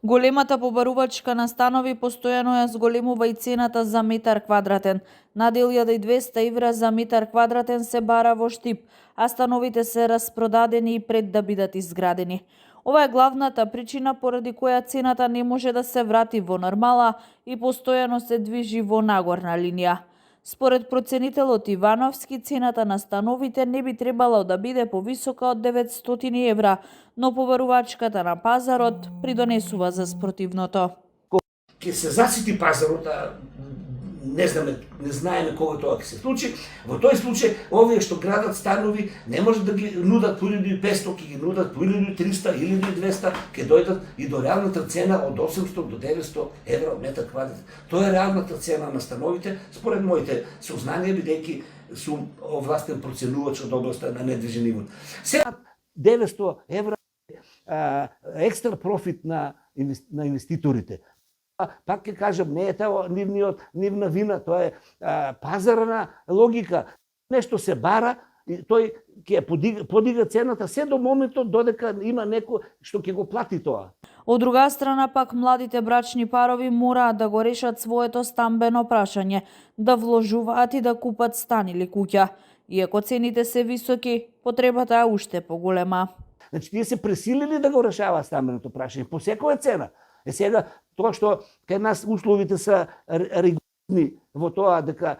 Големата побарувачка на станови постојано ја зголемува и цената за метар квадратен. Над 1200 евра за метар квадратен се бара во Штип, а становите се распродадени и пред да бидат изградени. Ова е главната причина поради која цената не може да се врати во нормала и постојано се движи во нагорна линија. Според проценителот Ивановски, цената на становите не би требало да биде повисока од 900 евра, но побарувачката на пазарот придонесува за спротивното. Ке се засити пазарот, не знаеме кога тоа ќе се случи. Во тој случај, овие што градат станови не може да ги нудат по 1500, ќе ги нудат по 1300, 1200, ќе дојдат и до реалната цена од 800 до 900 евра метар квадратен. Тоа е реалната цена на становите, според моите сознанија, бидејќи сум овластен проценувач од областа на недвижен имот. Сега 900 евра екстра профит на инвеститорите. Пак ќе кажам, не е тоа нивна вина, тоа е пазарна логика. Нешто се бара и тој ќе подига цената се до моментот додека има некој што ќе го плати тоа. Од друга страна пак младите брачни парови мораат да го решат своето стамбено прашање, да вложуваат и да купат стан или куќа. Иако цените се високи, потребата е уште поголема. Значи, тие се пресилили да го решаваат стамбеното прашање по секоја цена. Сега, тоа што кај нас условите се ригорозни во тоа дека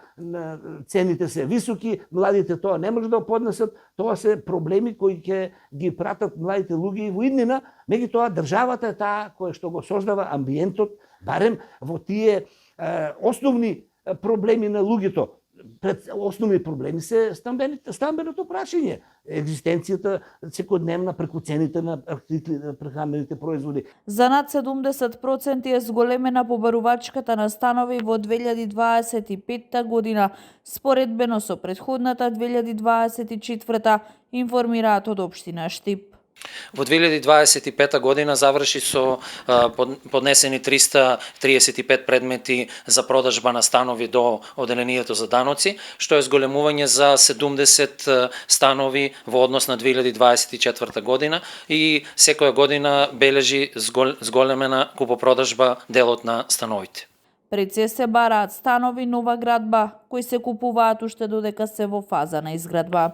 цените се високи, младите тоа не може да поднесат, тоа се проблеми кои ќе ги пратат младите луѓе во иднина, меѓутоа државата е таа која што го создава амбиентот, барем во тие основни проблеми на луѓето. Пред основни проблеми се стамбеното прашање, екзистенцијата секојдневна преку цените на прехранените производи. За над 70% е зголемена побарувачката на станови во 2025 година, споредбено со претходната 2024, информираат од општина Штип. Во 2025 година заврши со поднесени 335 предмети за продажба на станови до Оделението за даноци, што е зголемување за 70 станови во однос на 2024 година и секоја година бележи зголемена купопродажба делот на становите. Пред се бараат станови нова градба, кои се купуваат уште додека се во фаза на изградба.